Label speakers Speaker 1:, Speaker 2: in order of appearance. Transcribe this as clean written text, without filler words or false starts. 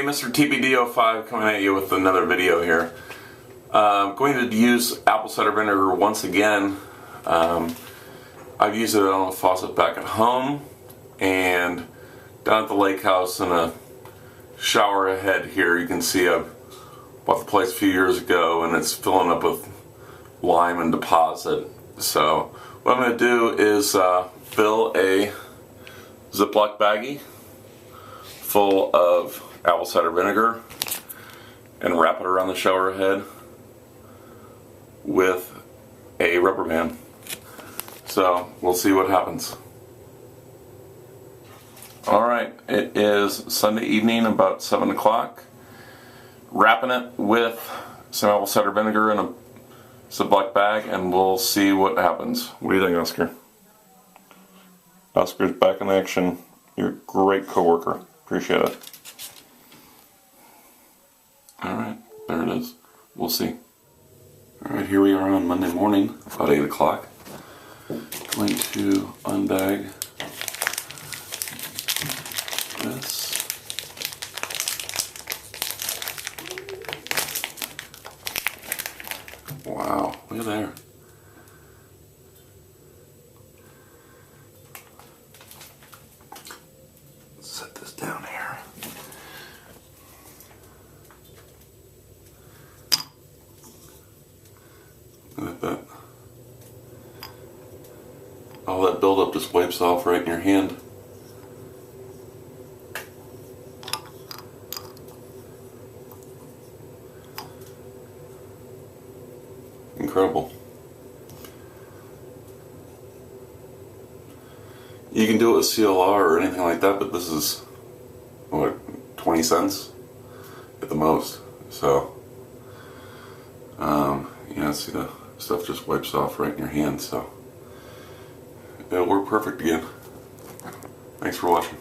Speaker 1: Hey, Mr. TBD05 coming at you with another video here. I'm going to use apple cider vinegar once again. I've used it on the faucet back at home and down at the lake house in a shower head here. You can see I bought the place a few years ago and it's filling up with lime and deposit. So what I'm going to do is fill a Ziploc baggie full of apple cider vinegar and wrap it around the shower head with a rubber band. So we'll see what happens. Alright, it is Sunday evening about 7 o'clock. Wrapping it with some apple cider vinegar in a Ziploc bag and we'll see what happens. What do you think, Oscar? Oscar's back in action. You're a great coworker. Appreciate it. Alright, there it is. We'll see. Alright, here we are on Monday morning, about 8 o'clock. Going to unbag this. Wow, look at there. Set this down here. Look at that. All that buildup just wipes off right in your hand. Incredible. You can do it with CLR or anything like that, but this is, what, 20 cents at the most. So, yeah, see, the stuff just wipes off right in your hand, so it'll work perfect again. Thanks for watching.